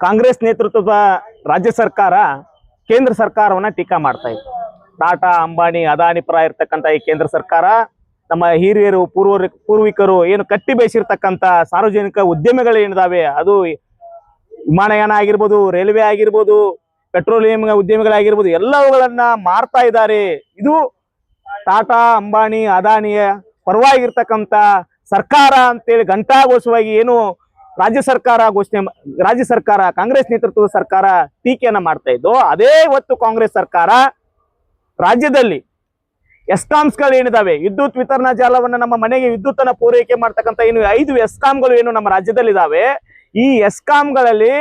ಕಾಂಗ್ರೆಸ್ ನೇತೃತ್ವದ ರಾಜ್ಯ ಸರ್ಕಾರ ಕೇಂದ್ರ ಸರ್ಕಾರವನ್ನ ಟೀಕಾ ಮಾಡ್ತಾ ಇದೆ. ಟಾಟಾ, ಅಂಬಾನಿ, ಅದಾನಿ ಪರ ಇರ್ತಕ್ಕಂಥ ಈ ಕೇಂದ್ರ ಸರ್ಕಾರ ನಮ್ಮ ಹಿರಿಯರು ಪೂರ್ವಿಕರು ಏನು ಕಟ್ಟಿ ಬೇಯಿಸಿರ್ತಕ್ಕಂಥ ಸಾರ್ವಜನಿಕ ಉದ್ಯಮಗಳು ಏನಿದಾವೆ, ಅದು ವಿಮಾನಯಾನ ಆಗಿರ್ಬೋದು, ರೈಲ್ವೆ ಆಗಿರ್ಬೋದು, ಪೆಟ್ರೋಲಿಯಂ ಉದ್ಯಮಿಗಳಾಗಿರ್ಬೋದು, ಎಲ್ಲವುಗಳನ್ನ ಮಾರ್ತಾ ಇದ್ದಾರೆ. ಇದು ಟಾಟಾ, ಅಂಬಾನಿ, ಅದಾನಿಯ ಪರವಾಗಿರ್ತಕ್ಕಂಥ ಸರ್ಕಾರ ಅಂತೇಳಿ ಘಂಟಾಘೋಷವಾಗಿ ಏನು ರಾಜ್ಯ ಸರ್ಕಾರ ಕಾಂಗ್ರೆಸ್ ನೇತೃತ್ವದ ಸರ್ಕಾರ ಟೀಕೆಯನ್ನ ಮಾಡ್ತಾ ಇದ್ದು, ಅದೇ ಇವತ್ತು ಕಾಂಗ್ರೆಸ್ ಸರ್ಕಾರ ರಾಜ್ಯದಲ್ಲಿ ಎಸ್ಕಾಮ್ಸ್ಗಳು ಏನಿದಾವೆ, ವಿದ್ಯುತ್ ವಿತರಣಾ ಜಾಲವನ್ನು ನಮ್ಮ ಮನೆಗೆ ವಿದ್ಯುತ್ತನ್ನ ಪೂರೈಕೆ ಮಾಡ್ತಕ್ಕಂಥ ಏನು 5 ಎಸ್ಕಾಮ್ಗಳು ಏನು ನಮ್ಮ ರಾಜ್ಯದಲ್ಲಿ ಇದಾವೆ, ಈ ಎಸ್ಕಾಮ್ಗಳಲ್ಲಿ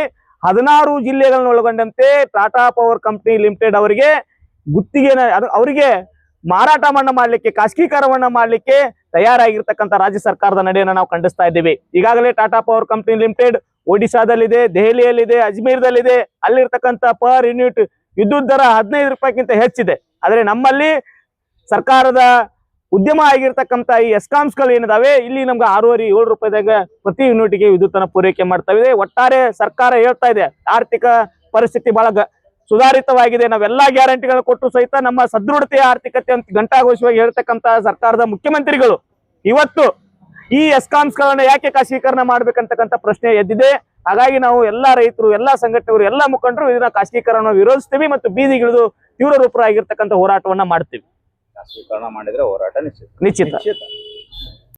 16 ಜಿಲ್ಲೆಗಳನ್ನು ಒಳಗೊಂಡಂತೆ ಟಾಟಾ ಪವರ್ ಕಂಪನಿ ಲಿಮಿಟೆಡ್ ಅವರಿಗೆ ಗುತ್ತಿಗೆನ ಅವರಿಗೆ ಮಾರಾಟವನ್ನ ಮಾಡಲಿಕ್ಕೆ, ಖಾಸಗೀಕರಣವನ್ನ ಮಾಡಲಿಕ್ಕೆ ತಯಾರಾಗಿರ್ತಕ್ಕಂಥ ರಾಜ್ಯ ಸರ್ಕಾರದ ನಡೆಯನ್ನು ನಾವು ಖಂಡಿಸ್ತಾ ಇದ್ದೀವಿ. ಈಗಾಗಲೇ ಟಾಟಾ ಪವರ್ ಕಂಪನಿ ಲಿಮಿಟೆಡ್ ಒಡಿಶಾದಲ್ಲಿದೆ, ದೆಹಲಿಯಲ್ಲಿದೆ, ಅಜ್ಮೀರ್ದಲ್ಲಿದೆ. ಅಲ್ಲಿರ್ತಕ್ಕಂಥ ಪರ್ ಯೂನಿಟ್ ವಿದ್ಯುತ್ ದರ 15 ರೂಪಾಯಿಗಿಂತ ಹೆಚ್ಚಿದೆ. ಆದರೆ ನಮ್ಮಲ್ಲಿ ಸರ್ಕಾರದ ಉದ್ಯಮ ಆಗಿರ್ತಕ್ಕಂಥ ಈ ಎಸ್ಕಾಮ್ಸ್ಗಳು ಏನಿದಾವೆ, ಇಲ್ಲಿ ನಮ್ಗೆ 6.5-7 ರೂಪಾಯಿದಾಗ ಪ್ರತಿ ಯೂನಿಟ್ಗೆ ವಿದ್ಯುತ್ ಅನ್ನ ಪೂರೈಕೆ ಮಾಡ್ತಾ ಇದೆ. ಒಟ್ಟಾರೆ ಸರ್ಕಾರ ಹೇಳ್ತಾ ಇದೆ ಆರ್ಥಿಕ ಪರಿಸ್ಥಿತಿ ಬಹಳ ಸುಧಾರಿತವಾಗಿದೆ, ನಾವೆಲ್ಲಾ ಗ್ಯಾರಂಟಿಗಳು ಕೊಟ್ಟು ಸಹಿತ ನಮ್ಮ ಸದೃಢತೆಯ ಆರ್ಥಿಕತೆ ಅಂತ ಘಂಟಾಘೋಷವಾಗಿ ಹೇಳ್ತಕ್ಕಂಥ ಸರ್ಕಾರದ ಮುಖ್ಯಮಂತ್ರಿಗಳು ಇವತ್ತು ಈ ಎಸ್ಕಾಮ್ಸ್ಗಳನ್ನ ಯಾಕೆ ಖಾಸಗೀಕರಣ ಮಾಡ್ಬೇಕಂತಕ್ಕಂಥ ಪ್ರಶ್ನೆ ಎದ್ದಿದೆ. ಹಾಗಾಗಿ ನಾವು ಎಲ್ಲಾ ರೈತರು, ಎಲ್ಲಾ ಸಂಘಟನೆಗಳು, ಎಲ್ಲಾ ಮುಖಂಡರು ಇದನ್ನ ಖಾಸಗೀಕರಣ ವಿರೋಧಿಸ್ತೀವಿ ಮತ್ತು ಬೀದಿಗಿಳಿದು ತೀವ್ರ ರೂಪರಾಗಿರ್ತಕ್ಕಂಥ ಹೋರಾಟವನ್ನ ಮಾಡ್ತೀವಿ. ಖಾಸಗೀಕರಣ ಮಾಡಿದ್ರೆ ಹೋರಾಟ ನಿಶ್ಚಿತ.